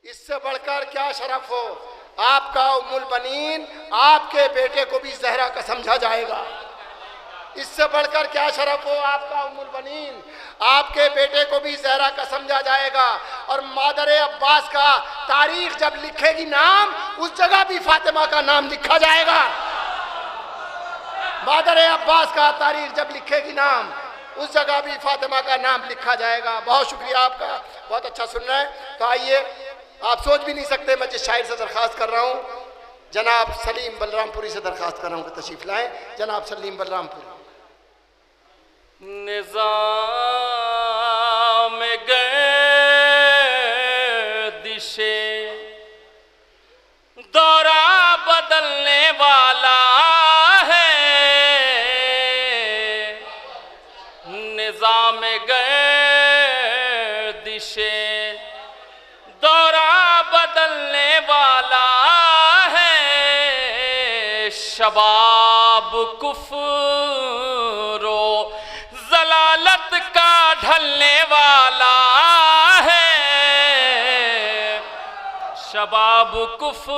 इससे बढ़कर क्या शरफ हो। आपका उम्मुल बनीन आपके बेटे को भी जहरा का समझा जाएगा। इससे बढ़कर क्या शरफ हो। आपका उम्मुल बनीन आपके बेटे को भी जहरा का समझा जाएगा। और मादर अब्बास का तारीख जब लिखेगी नाम, उस जगह भी फातिमा का नाम लिखा जाएगा। मादर अब्बास का तारीख जब लिखेगी नाम, उस जगह भी फातिमा का नाम लिखा जाएगा। बहुत शुक्रिया आपका, बहुत अच्छा सुन रहे हैं। तो आइए, आप सोच भी नहीं सकते मैं जिस शायर से दरख्वास्त कर रहा हूँ, जनाब सलीम बलरामपुरी से दरख्वास्त कर रहा हूँ कि तशरीफ लाएं। जनाब सलीम बलरामपुरी। निज़ाम गर्दिशे दौरा बदलने वाला है, निज़ाम गर्दिशे दौरा बदलने वाला है, शबाब कुफ्र जलालत का ढलने वाला है, शबाब कुफ्र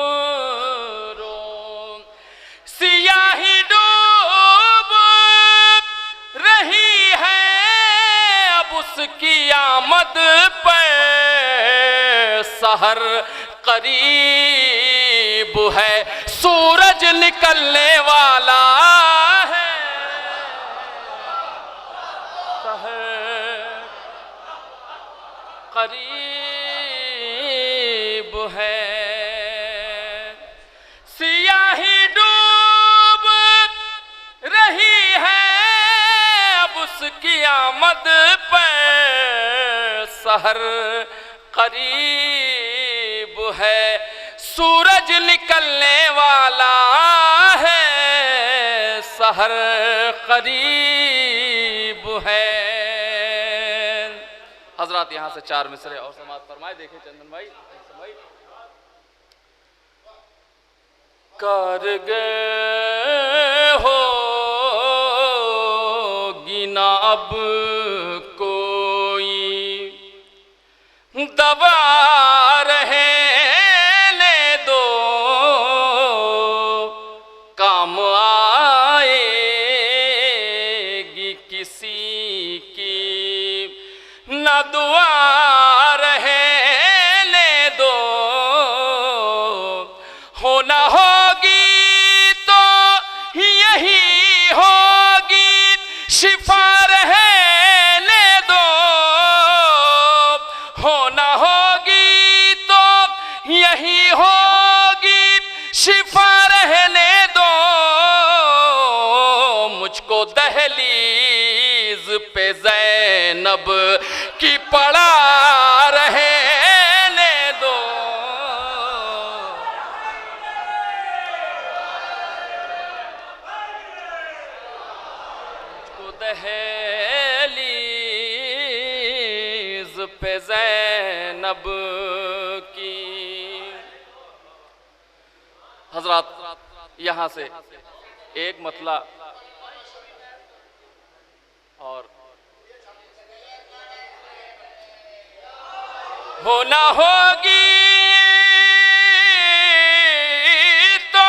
सियाही डूब रही है, अब उसकी आमद पर सहर करीब है, सूरज निकलने वाला है, सहर करीब है, सियाही डूब रही है, अब उसकी आमद पर सहर करीब है, सूरज निकलने वाला है, सहर करीब है। हजरात यहाँ से 4 मिसरे और समाज फरमाए। देखें चंदन भाई, कारगर होगी ना अब कोई दवा रहने दो, काम आएगी किसी की ना दुआ रहने दो, होना होगी तो यही होगी शिफा रहने दो, होना होगी तो यही होगी शिफा रहने दो, मुझको दहलीज पे ज़ैनब की पड़ा रहने दो, मुझको दहलीज पे ज़ैनब की। हजरात यहाँ से एक मतला और होना होगी तो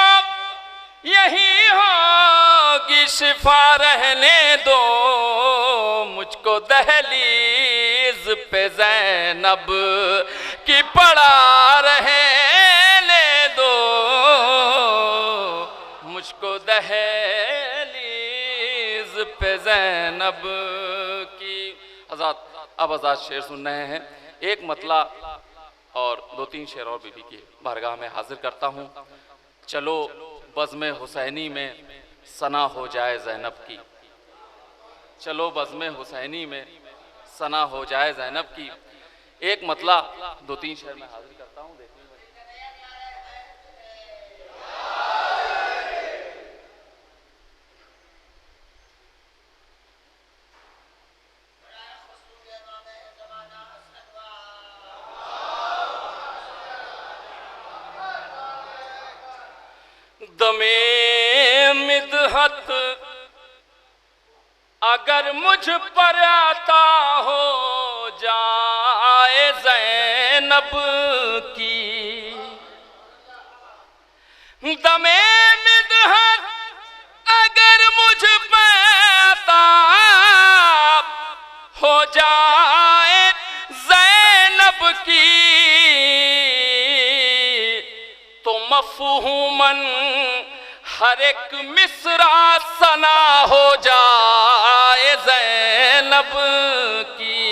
यही होगी शिफा रहने दो, मुझको दहलीज पे ज़ैनब की पड़ा रहने दो, मुझको दहलीज पे ज़ैनब की। हज़रात अब आज़ाद शेर सुन रहे हैं। एक मतला और 2-3 शेर और बीबी की बारगाह में हाजिर करता हूँ। चलो बज़्म हुसैनी में सना हो जाए ज़ैनब की, चलो बज़्म हुसैनी में सना हो जाए ज़ैनब की। एक मतला 2-3 शेर में हाजिर करता हूँ। दमे मिदहत अगर मुझ पर आता हो जाए ज़ैनब की। दमे मिदहत अगर मुझ पे अता हो जाए ज़ैनब की, तो मफ़हूमन हर एक मिसरा सना हो जाए ज़ैनब की।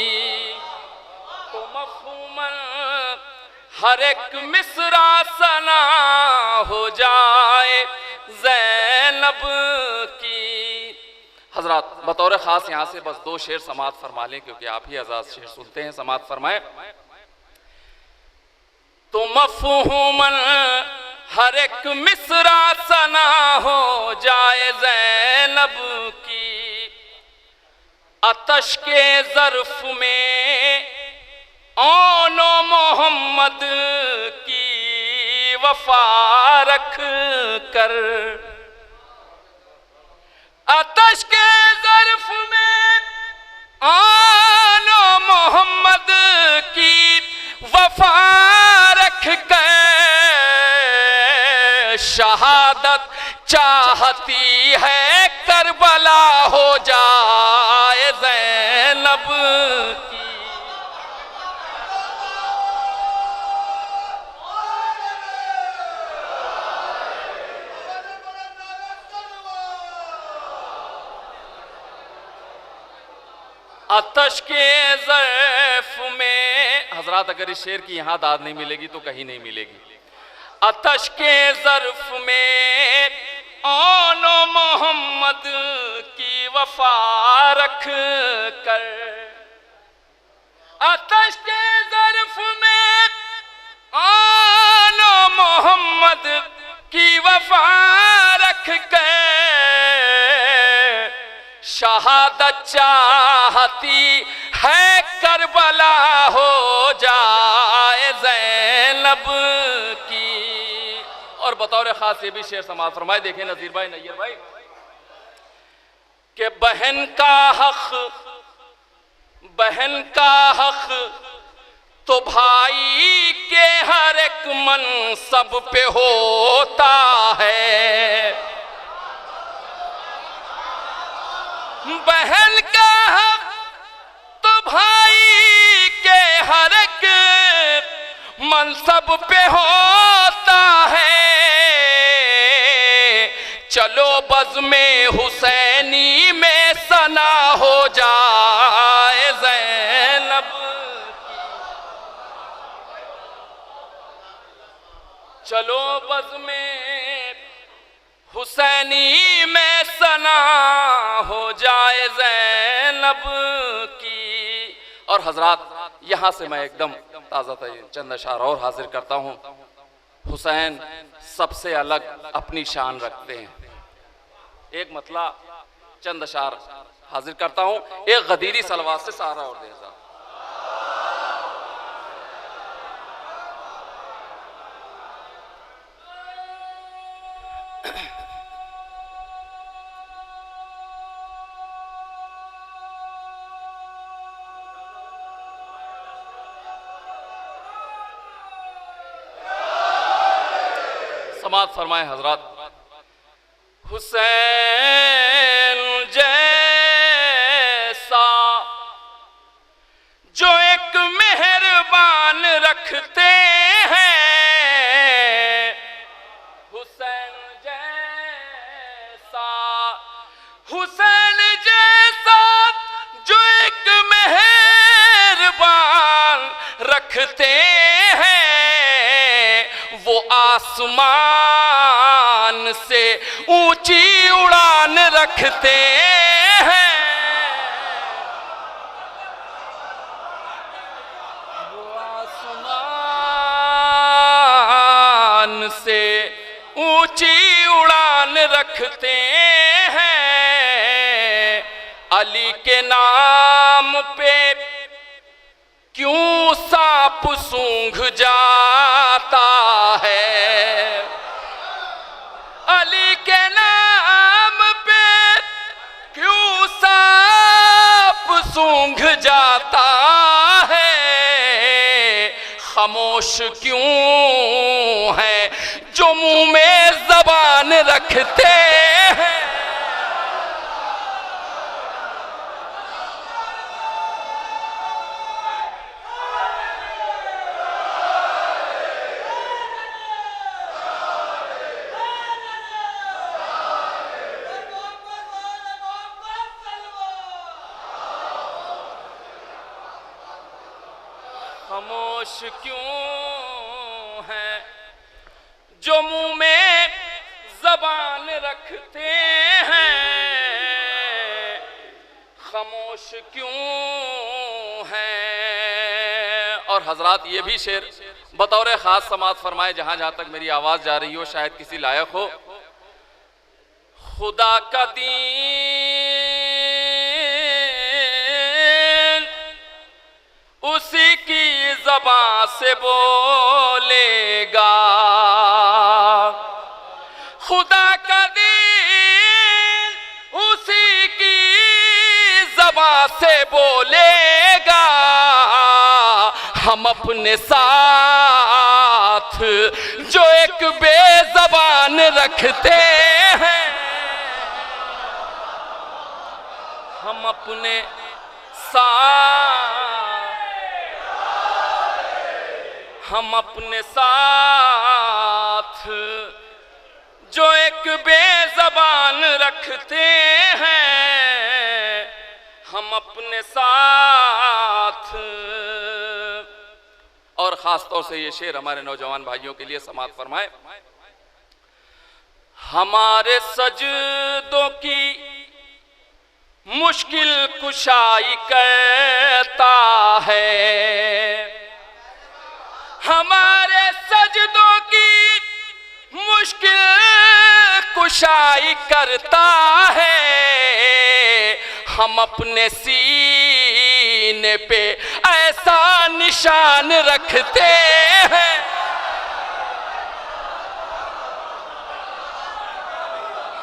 तो मफ़हूमन हर एक मिसरा सना हो जाए ज़ैनब की। हजरात बतौर ख़ास यहाँ से बस 2 शेर समाअत फरमा लें, क्योंकि आप ही आज़ाद शेर सुनते हैं। समाअत फरमाए। तो मफ़हूमन हर एक मिसरा सना हो जाए ज़ैनब की, आतश के ज़र्फ़ में ओनो मोहम्मद की वफ़ा रख कर। आतश के ज़र्फ़ में ओनो मोहम्मद की वफ़ा रख कर, शहादत चाहती है करबला हो जाए ज़ैनब की। आतश के ज़र्फ़ में, हजरात अगर इस शेर की यहाँ दाद नहीं मिलेगी तो कहीं नहीं मिलेगी। आतश के ज़र्फ़ में ओनो मोहम्मद की वफ़ा रख कर। आतश के ज़र्फ़ में ओनो मोहम्मद की वफ़ा रख कर, शहादत चाहती है करबला हो जाए ज़ैनब की। और बतौर ख़ास ये भी शेर समाअत फरमाए। देखें नज़ीर भाई, नैयर भाई, कि बहन का हक़ तो भाई के हर एक मनसब पे होता है। बहन का हक़ तो भाई के हर एक मनसब पे होता है। चलो बज़्म-ए हुसैनी में सना हो जाए ज़ैनब की। चलो बज़्म-ए हुसैनी में सना हो जाए ज़ैनब की। और हजरात यहाँ से मैं एकदम ताज़ा चंद अशार और हाजिर करता हूँ। हुसैन सबसे अलग अपनी शान रखते हैं। एक मतला चंद अशार हाजिर करता हूँ, एक गदीरी सलवात से सहारा और देजा। समाअत फरमाए हजरात। हुसैन जैसा जो एक मेहरबान रखते हैं, हुसैन जैसा जो एक मेहरबान रखते हैं, वो आसमान से ऊंची उड़ान रखते हैं। वो आसमान से ऊंची उड़ान रखते हैं। अली के नाम पे क्यों सांप सूंघ जाता है। अली के नाम पे क्यों सांप सूंघ जाता खामोश क्यों है जो मुंह में जबान रखते हैं। खामोश क्यों है जो मुंह में जबान रखते हैं। खामोश क्यों है। और हजरात ये भी शेर बतौर खास समात फरमाए, जहां जहां तक मेरी आवाज जा रही हो शायद किसी लायक हो। खुदा का दीन उसी की ज़बान से बोलेगा। खुदा का दीन उसी की ज़बान से बोलेगा। हम अपने साथ जो एक बेज़बान रखते हैं, हम अपने साथ जो एक बेज़बान रखते हैं, हम अपने साथ। और खास तौर से ये शेर हमारे नौजवान भाइयों के लिए समात फरमाए। हमारे सजदों की मुश्किल कुशाई करता है। हमारे सजदों की मुश्किल कुशाई करता है। हम अपने सीने पे ऐसा निशान रखते हैं।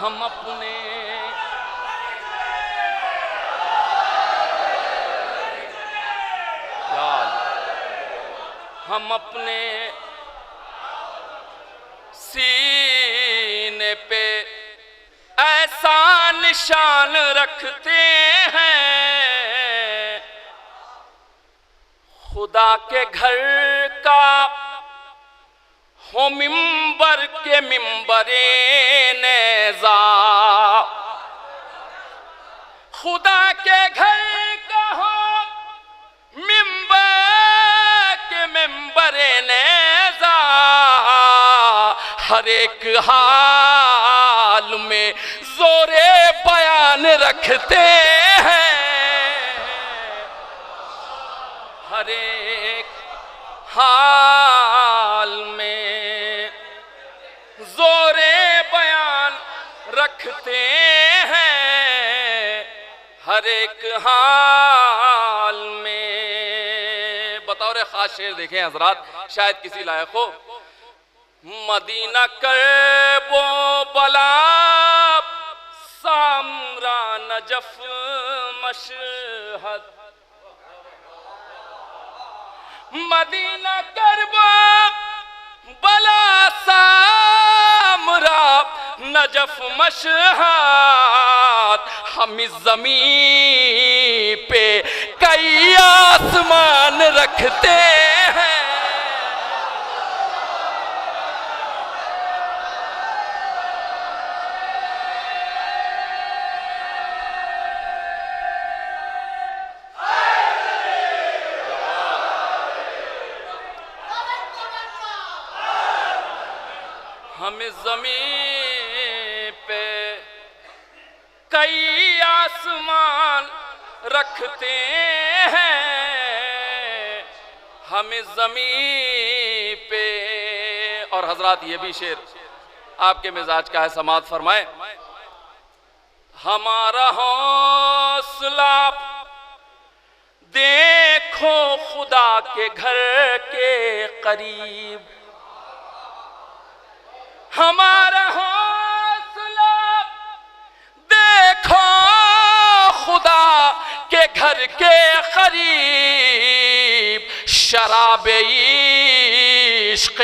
हम अपने सीने पे ऐसा निशान रखते हैं। खुदा के घर का हो मिंबर के मिंबरे नेज़ा। खुदा के घर का हो मिंबर के मिंबरे नेज़ा। हर एक हाल में जोरे बयान रखते हैं। हर एक हाल में जोरे बयान रखते हैं। हर एक हाल में। बतौर खास शेर देखें हजरात, शायद किसी लायक हो। मदीना करबो बला सामरा नजफ मशहद। मदीना करबो बला सामरा नजफ मशहद। हम इस ज़मीन पे कई आसमान रखते हैं। हम इस ज़मीन पे कई आसमान रखते हैं। हम इस ज़मीन पे। और हजरात ये भी शेर आपके मिजाज का है, समात फरमाए। हमारा हौसला देखो खुदा के घर के करीब। हमारा हौसला देखो खुदा के घर के करीब। शराब इश्क़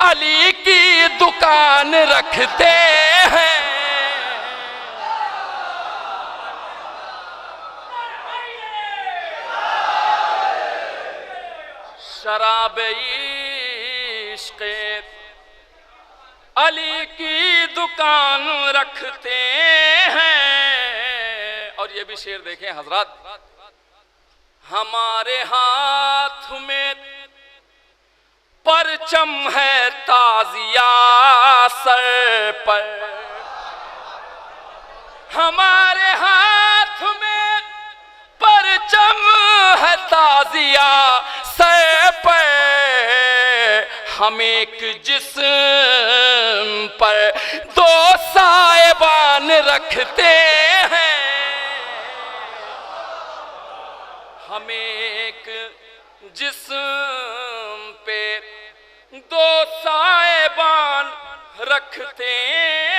अली की दुकान रखते हैं। शराब इश्क़ अली की दुकान रखते हैं। और ये भी शेर देखें हजरत, हमारे हाथ में परचम है ताजिया सर पर, हमारे हाथ में परचम है ताजिया सर पर, हम एक जिस्म पर दो साहिबान रखते हैं। हम एक जिस्म पे दो साहिबान रखते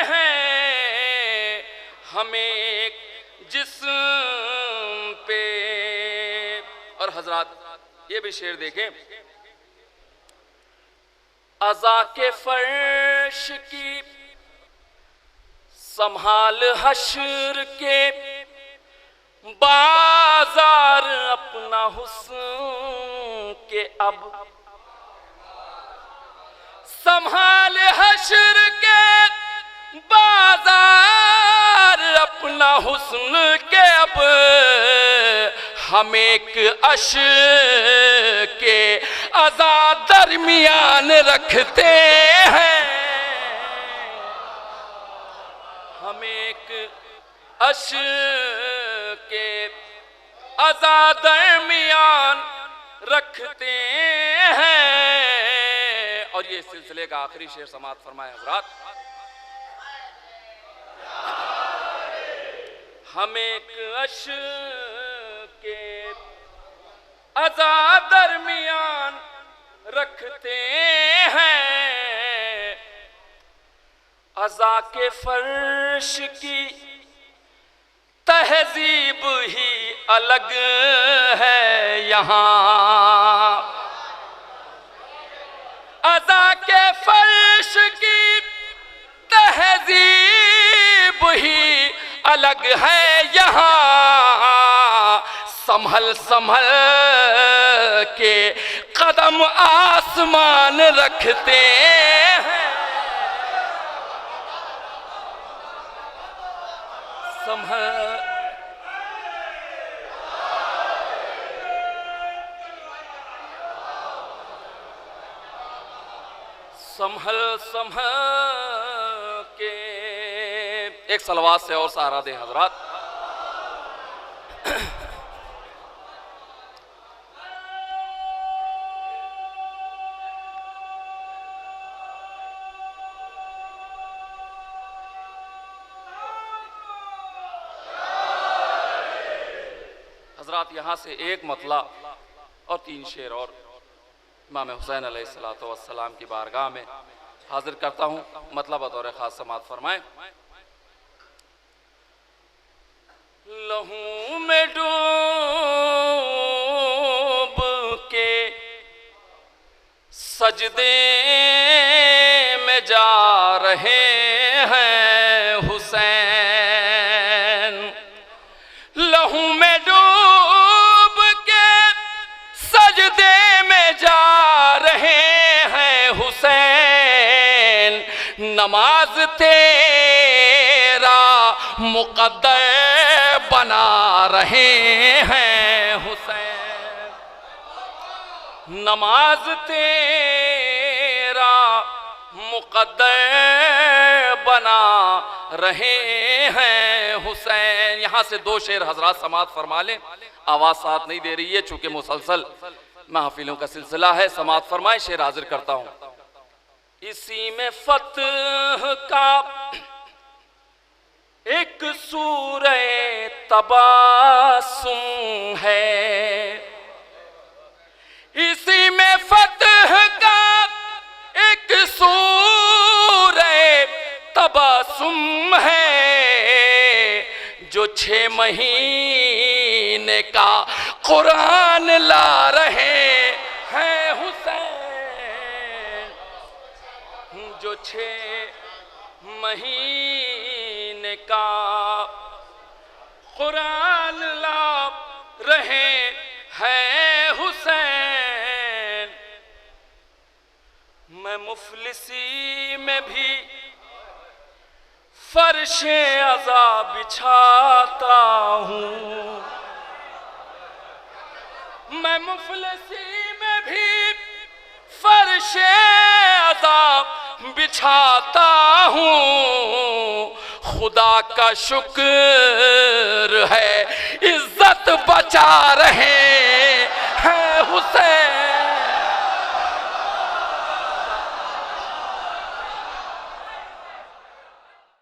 हैं। हम एक जिस्म पे। और हजरात ये भी शेर देखें, अज़ा के फर्श की संभाल हश्र के बाजार अपना हुस्न के अब, संभाल हश्र के बाजार अपना हुस्न के अब, हम एक अश के अज़ा दरमियान रखते हैं। हम एक अश के अज़ा दरमियान रखते हैं। और ये सिलसिले का आखिरी शेर समाअत फरमाए हज़रात, हम एक अश के अज़ा दरमियान रखते हैं। अज़ा के फर्श की तहजीब ही अलग है यहाँ, अज़ा के फर्श की तहजीब ही अलग है यहाँ। संभल संभल के कदम आसमान रखते हैं। संभल संभल संभल के। एक सलवात से और सहारा दे हजरात। हजरात यहाँ से एक मतला और 3 शेर और इमाम हुसैन अलैहिस्सलातु वस्सलाम की बारगाह में हाजिर करता हूँ। मतलब बतौर खास समाअत फरमाएं। लहू में डूब के सजदे में जा रहे हैं हुसैन, लहू में डूब के सजदे में जा रहे हैं हुसैन। नमाज तेरा मुक़द्दर बना रहे हैं हुसैन, नमाज तेरा मुक़द्दर बना रहे हैं हुसैन। यहाँ से 2 शेर हजरात समाअत फरमा लें। आवाज़ साथ नहीं दे रही है चूँकि मुसलसल महफिलों का सिलसिला है। समाअत फरमाए, शेर हाजिर करता हूँ। इसी में फतह का एक सूरह तबासुम है, इसी में फतह का एक सूरह तबासुम है, जो 6 महीने का कुरान ला रहे हैं हुसैन जो 6 महीने का कुरान ला रहे हैं हुसैन। मैं मुफलिसी में भी फर्शे अज़ा बिछाता हूँ, मैं मुफलिसी में भी फर्शे अज़ा बिछाता हूँ। खुदा का शुक्र है इज्जत बचा रहे हैं हुसैन।